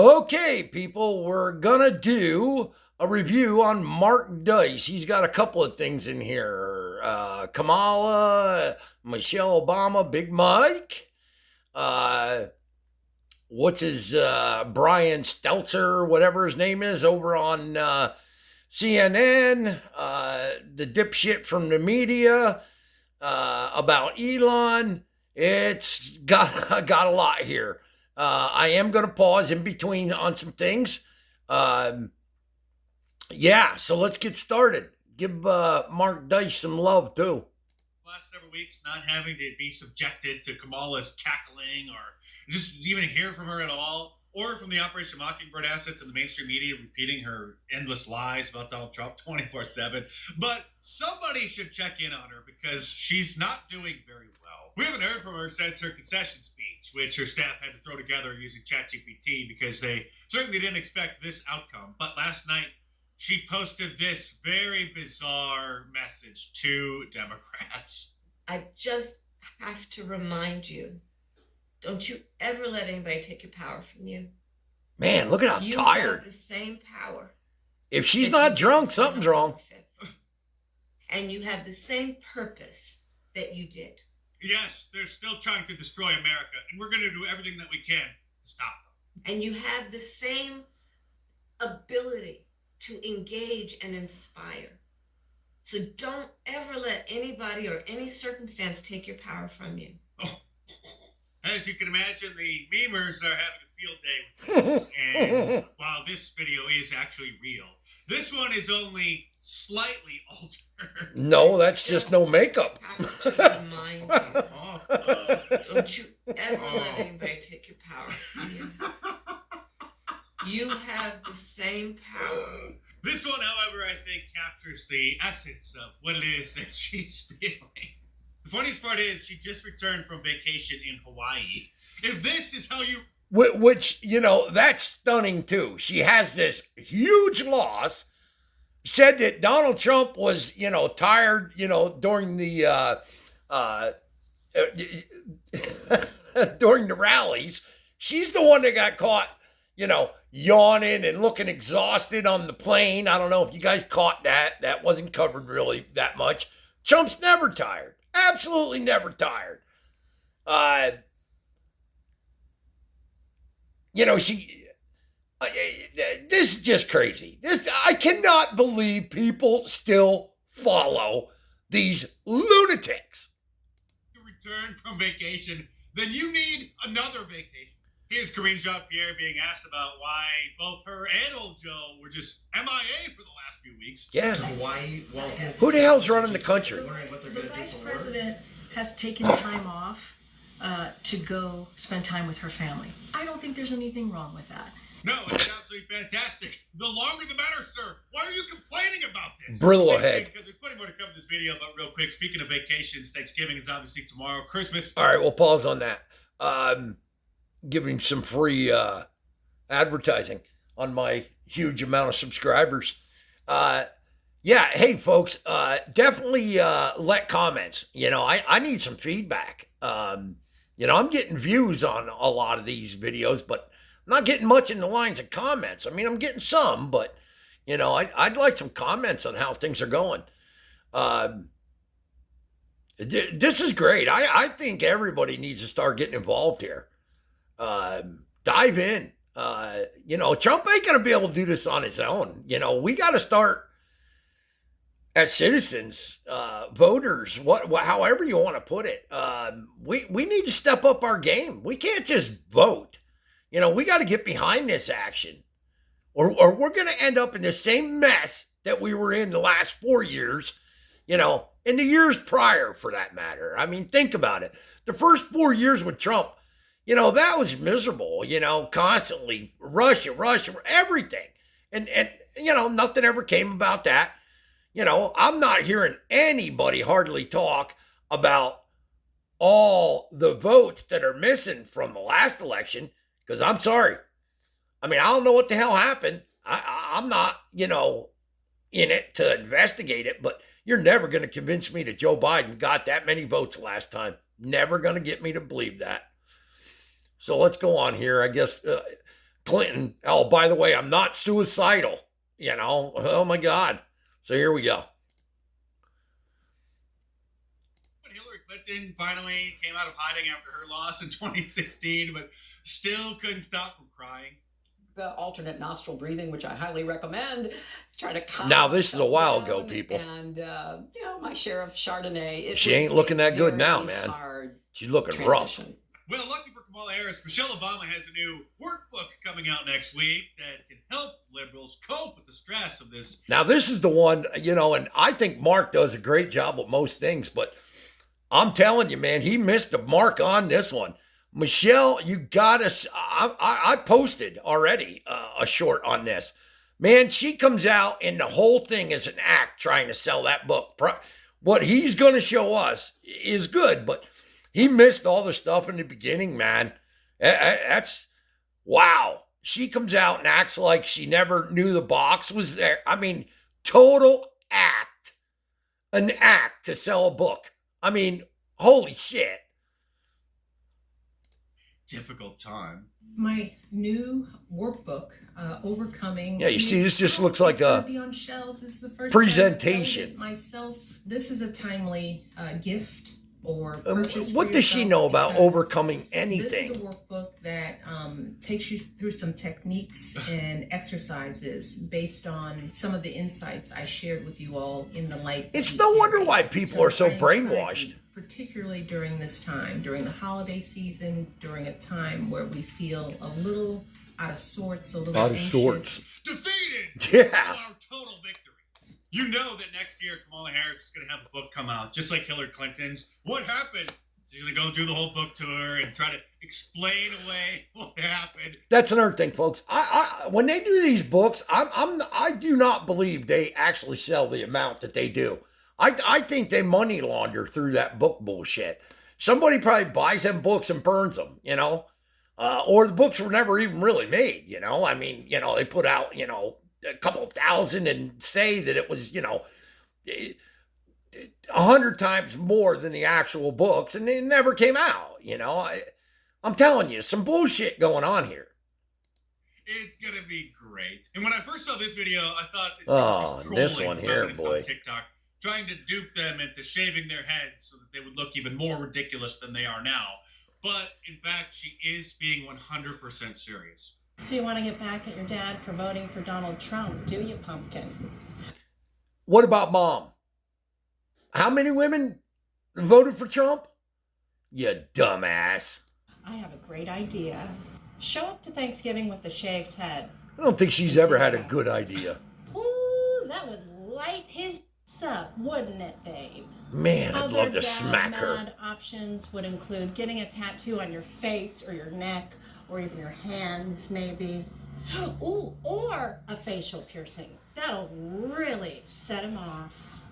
Okay, people, we're gonna do a review on Mark Dice. He's got a couple of things in here. Kamala, Michelle Obama, Big Mike. Uh, what's his Brian Stelter, whatever his name is, over on CNN. The dipshit from the media about Elon. It's got a lot here. I am going to pause in between on some things. Yeah, so let's get started. Give Mark Dice some love, too. Last several weeks, not having to be subjected to Kamala's cackling or just even hear from her at all, or from the Operation Mockingbird assets and the mainstream media repeating her endless lies about Donald Trump 24/7. But somebody should check in on her because she's not doing very well. We haven't heard from her since her concession speech, which her staff had to throw together using ChatGPT because they certainly didn't expect this outcome. But last night, she posted this very bizarre message to Democrats. I just have to remind you, don't you ever let anybody take your power from you. Man, look at how you tired. You have the same power. If she's not drunk, something's wrong. And you have the same purpose that you did. Yes, they're still trying to destroy America, and we're going to do everything that we can to stop them. And you have the same ability to engage and inspire. So don't ever let anybody or any circumstance take your power from you. Oh. As you can imagine, the memers are having a field day with this. And while this video is actually real, this one is only slightly altered. No, that's just no makeup. I have to remind you. Don't you ever let anybody take your power from you. You have the same power. This one, however, I think captures the essence of what it is that she's feeling. The funniest part is she just returned from vacation in Hawaii. If this is how you... Which, that's stunning, too. She has this huge loss, said that Donald Trump was, tired, during the... during the rallies. She's the one that got caught, yawning and looking exhausted on the plane. I don't know if you guys caught that. That wasn't covered really that much. Trump's never tired. Absolutely never tired. This is just crazy. I cannot believe people still follow these lunatics. Return from vacation, then you need another vacation. Here's Karine Jean-Pierre being asked about why both her and old Joe were just MIA for the last few weeks. Yeah. Hawaii, who the hell's running the country? The vice president has taken time off to go spend time with her family. I don't think there's anything wrong with that. No, it's absolutely fantastic. The longer the better, sir. Why are you complaining about this? Brillo ahead. Because there's plenty more to come in this video, but real quick, speaking of vacations, Thanksgiving is obviously tomorrow. Christmas. All right, we'll pause on that. Give him some free advertising on my huge amount of subscribers. Yeah, hey, folks, definitely let comments. I need some feedback. I'm getting views on a lot of these videos, but I'm not getting much in the lines of comments. I mean, I'm getting some, but, I'd like some comments on how things are going. This is great. I think everybody needs to start getting involved here. Dive in. Trump ain't going to be able to do this on his own. We got to start as citizens, voters, however you want to put it. We need to step up our game. We can't just vote. We got to get behind this action, or we're going to end up in the same mess that we were in the last 4 years, in the years prior, for that matter. I mean, think about it. The first 4 years with Trump, that was miserable, constantly Russia, everything. And nothing ever came about that. I'm not hearing anybody hardly talk about all the votes that are missing from the last election, because I'm sorry. I mean, I don't know what the hell happened. I'm not, in it to investigate it, but you're never going to convince me that Joe Biden got that many votes last time. Never going to get me to believe that. So let's go on here. I guess Clinton, oh, by the way, I'm not suicidal. Oh my God. So here we go. Hillary Clinton finally came out of hiding after her loss in 2016, but still couldn't stop from crying. The alternate nostril breathing, which I highly recommend. Try to calm Now, this is a while down, ago, people. And, my share of Chardonnay. She ain't looking that good now, man. She's looking rough. Well, lucky for Kamala Harris, Michelle Obama has a new workbook coming out next week that can help liberals cope with the stress of this. Now, this is the one, and I think Mark does a great job with most things, but I'm telling you, man, he missed the mark on this one. Michelle, you gotta, I posted already a short on this. Man, she comes out and the whole thing is an act trying to sell that book. What he's going to show us is good, but he missed all the stuff in the beginning, man. That's, wow. She comes out and acts like she never knew the box was there. I mean, total act. An act to sell a book. I mean, holy shit. Difficult time. My new workbook, Overcoming. Yeah, you see, this just looks like a be on shelves. This is the first presentation. Myself, this is a timely gift or purchase. What does she know about overcoming anything? This is a workbook that takes you through some techniques and exercises based on some of the insights I shared with you all in the light. It's no wonder why people are so brainwashed. Particularly during this time, during the holiday season, during a time where we feel a little out of sorts, a little anxious. Defeated! Yeah. Our total victory. You know that next year Kamala Harris is going to have a book come out, just like Hillary Clinton's. What happened? She's going to go do the whole book tour and try to explain away what happened. That's another thing, folks. I when they do these books, I do not believe they actually sell the amount that they do. I think they money launder through that book bullshit. Somebody probably buys them books and burns them, or the books were never even really made, I mean, they put out, a couple thousand and say that it was, 100 times more than the actual books, and they never came out, I'm telling you, some bullshit going on here. It's going to be great. And when I first saw this video, I thought that she was just this trolling one here, feminists boy. on TikTok, trying to dupe them into shaving their heads so that they would look even more ridiculous than they are now. But, in fact, she is being 100% serious. So you want to get back at your dad for voting for Donald Trump, do you, pumpkin? What about Mom? How many women voted for Trump? You dumbass. I have a great idea. Show up to Thanksgiving with the shaved head. I don't think she's ever had a good idea. Ooh, that would light his up, wouldn't it, babe? Man, I'd love to smack her. Other options would include getting a tattoo on your face or your neck or even your hands, maybe. Ooh, or a facial piercing. That'll really set him off.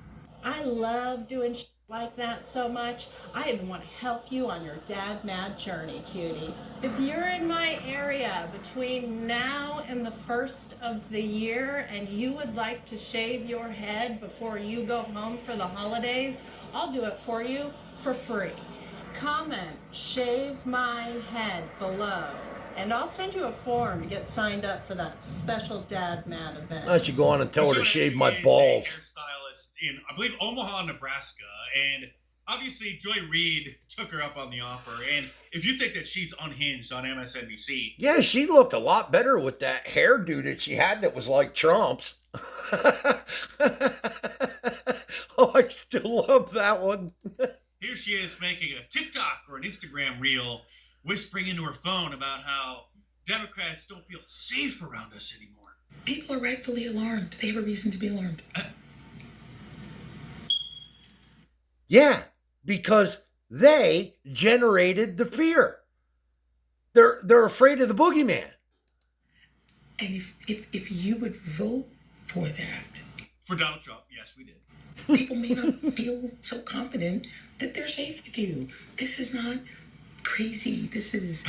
I love doing like that so much. I even want to help you on your dad mad journey, cutie. If you're in my area between now and the 1st of the year and you would like to shave your head before you go home for the holidays, I'll do it for you for free. Comment, shave my head below, and I'll send you a form to get signed up for that special dad mad event. I should go on and tell her to shave my She balls. is a hairstylist in, I believe, Omaha, Nebraska, and obviously Joy Reid took her up on the offer. And if you think that she's unhinged on MSNBC, Yeah, she looked a lot better with that hairdo that she had that was like Trump's. Oh, I still love that one. here she is making a TikTok or an Instagram reel, whispering into her phone about how Democrats don't feel safe around us anymore. People are rightfully alarmed. They have a reason to be alarmed. Yeah, because they generated the fear. They're afraid of the boogeyman. And if you would vote for that, For Donald Trump, yes, we did. people may not feel so confident that they're safe with you. This is not crazy. This is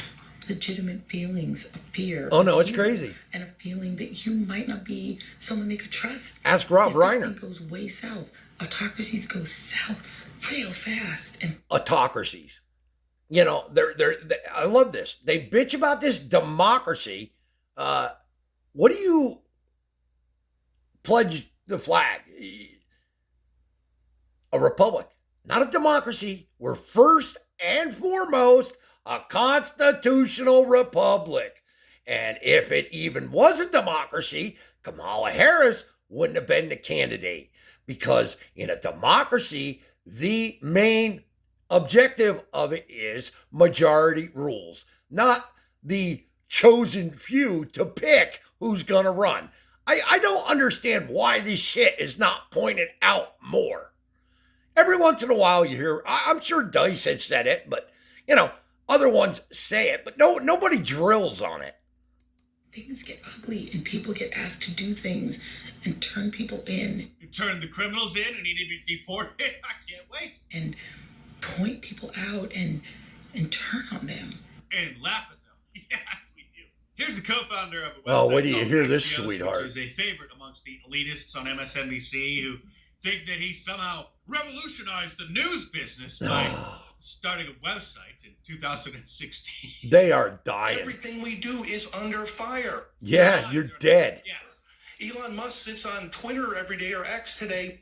legitimate feelings of fear. Oh, no, of it's you, crazy. And a feeling that you might not be someone they could trust. Ask Rob If this Reiner. thing goes way south. Autocracies go south real fast. And Autocracies. They're I love this. They bitch about this democracy What do you pledge the flag? A republic, not a democracy. We're first and foremost a constitutional republic. And if it even was a democracy, Kamala Harris wouldn't have been the candidate, because in a democracy, the main objective of it is majority rules, not the chosen few to pick who's going to run. I don't understand why this shit is not pointed out more. Every once in a while you hear, I'm sure Dice had said it, but, other ones say it, but nobody drills on it. Things get ugly and people get asked to do things and turn people in. You turn the criminals in and need to be deported? I can't wait. And point people out and turn on them. And laugh at them. Yes, we do. Here's the co-founder of a website. Oh, wait till you hear this, Axios, sweetheart. Which is a favorite amongst the elitists on MSNBC who think that he somehow revolutionized the news business by starting a website in 2016. They are dying. Everything we do is under fire. Yeah, you're dead. Yes. Elon Musk sits on Twitter every day, or X today,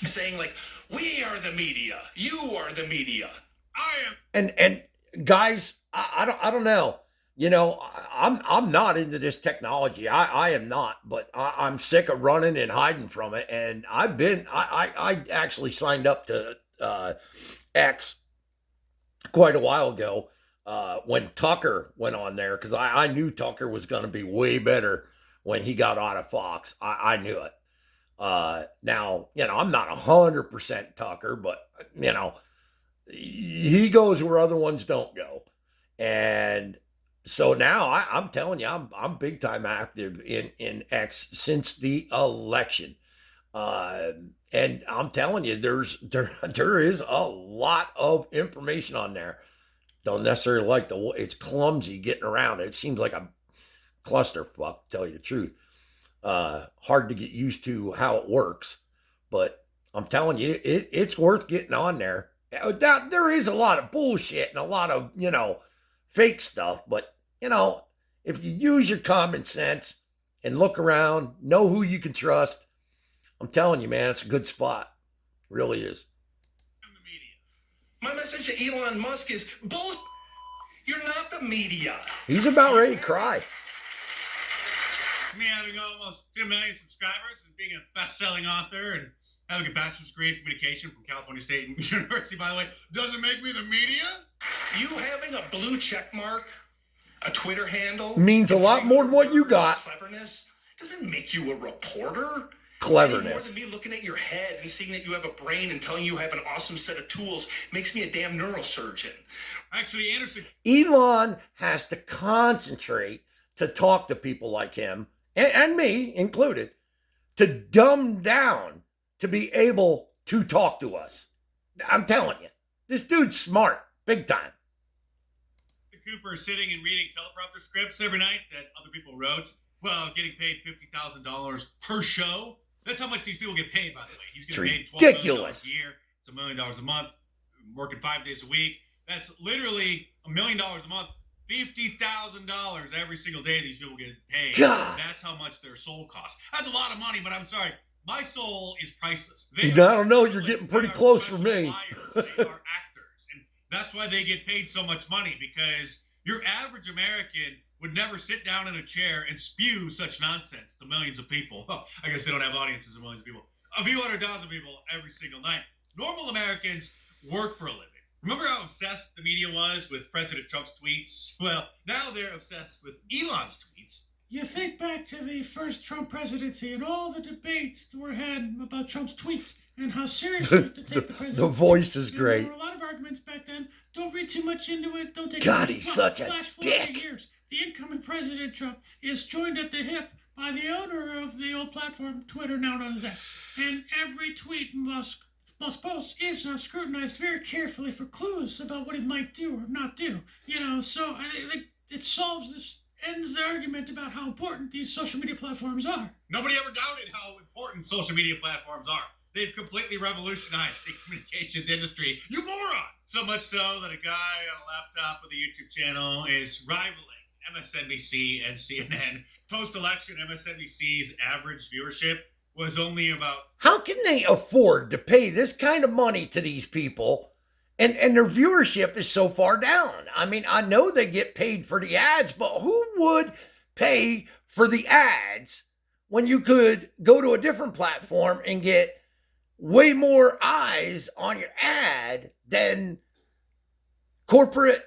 saying like, we are the media. You are the media. I am. And guys, I don't know. I'm not into this technology. I am not, but I'm sick of running and hiding from it. And I actually signed up to X quite a while ago when Tucker went on there, because I knew Tucker was going to be way better when he got out of Fox. I knew it. Now, I'm not 100% Tucker, but, he goes where other ones don't go. And so now I'm telling you, I'm big time active in X since the election. And I'm telling you, there is a lot of information on there. Don't necessarily like it's clumsy getting around. It seems like a clusterfuck, to tell you the truth. Hard to get used to how it works, but I'm telling you, it's worth getting on there. There is a lot of bullshit and a lot of, fake stuff, but, if you use your common sense and look around, know who you can trust, I'm telling you, man, it's a good spot. It really is. My message to Elon Musk is, bullshit. You're not the media. He's about ready to cry. Me having almost 2 million subscribers and being a best-selling author and having a bachelor's degree in communication from California State University, by the way, doesn't make me the media. You having a blue check mark, a Twitter handle, means a lot more than what you got. Cleverness doesn't make you a reporter. Cleverness. Any more than me looking at your head and seeing that you have a brain and telling you have an awesome set of tools makes me a damn neurosurgeon. Actually, Anderson. Elon has to concentrate to talk to people like him, and me included, to dumb down to be able to talk to us. I'm telling you, this dude's smart, big time. Cooper sitting and reading teleprompter scripts every night that other people wrote, well, getting paid $50,000 per show. That's how much these people get paid, by the way. He's getting paid $12 million a year. It's $1 million a month, working 5 days a week. That's literally $1 million a month, $50,000 every single day these people get paid. God. That's how much their soul costs. That's a lot of money, but I'm sorry. My soul is priceless. I don't know. You're getting pretty close for me. They are actors. And that's why they get paid so much money, because your average American would never sit down in a chair and spew such nonsense to millions of people. Oh, I guess they don't have audiences of millions of people. A few 100,000 people every single night. Normal Americans work for a living. Remember how obsessed the media was with President Trump's tweets? Well, now they're obsessed with Elon's tweets. You think back to the first Trump presidency and all the debates that were had about Trump's tweets and how seriously to take the presidency. The voice is great. There were a lot of arguments back then. Don't read too much into it. Don't take God, it. he's such a flash dick. Years. The incoming President Trump is joined at the hip by the owner of the old platform, Twitter, now known as X. And every tweet Musk post is now scrutinized very carefully for clues about what he might do or not do. So I think it ends the argument about how important these social media platforms are. Nobody ever doubted how important social media platforms are. They've completely revolutionized the communications industry. You moron! So much so that a guy on a laptop with a YouTube channel is rivaling MSNBC and CNN. Post-election, MSNBC's average viewership was only about... How can they afford to pay this kind of money to these people and their viewership is so far down? I mean, I know they get paid for the ads, but who would pay for the ads when you could go to a different platform and get way more eyes on your ad than corporate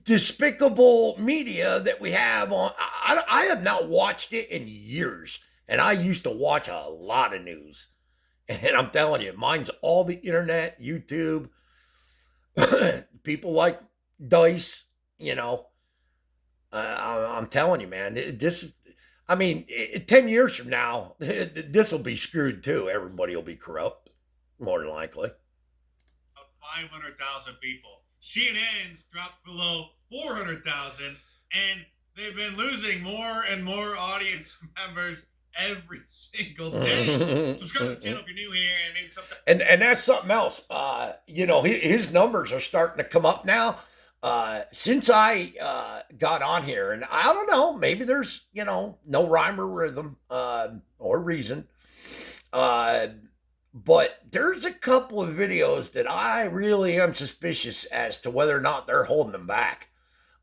despicable media that we have on? I have not watched it in years, and I used to watch a lot of news, and I'm telling you, mine's all the internet, YouTube, people like Dice, I'm telling you, man, this, I mean, 10 years from now, this will be screwed too. Everybody will be corrupt, more than likely. 500,000 people. CNN's dropped below 400,000, and they've been losing more and more audience members every single day. Subscribe to the channel if you're new here, and maybe something. And that's something else. His numbers are starting to come up now. Since I got on here, and I don't know, maybe there's no rhyme or rhythm or reason. But there's a couple of videos that I really am suspicious as to whether or not they're holding them back.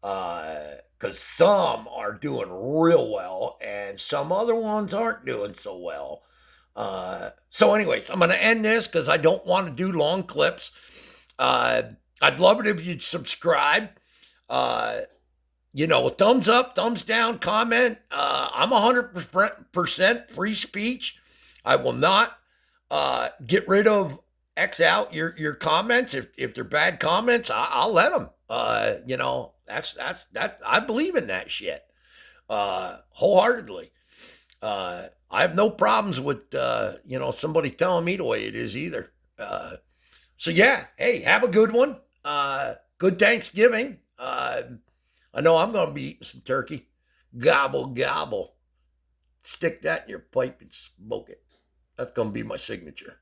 Because some are doing real well and some other ones aren't doing so well. So anyways, I'm going to end this because I don't want to do long clips. I'd love it if you'd subscribe. Thumbs up, thumbs down, comment. I'm 100% free speech. I will not get rid of, X out your comments. If they're bad comments, I'll let them. That I believe in that shit wholeheartedly. I have no problems with somebody telling me the way it is either. So yeah, hey, have a good one. Good Thanksgiving. I know I'm gonna be eating some turkey. Gobble gobble. Stick that in your pipe and smoke it. That's gonna be my signature.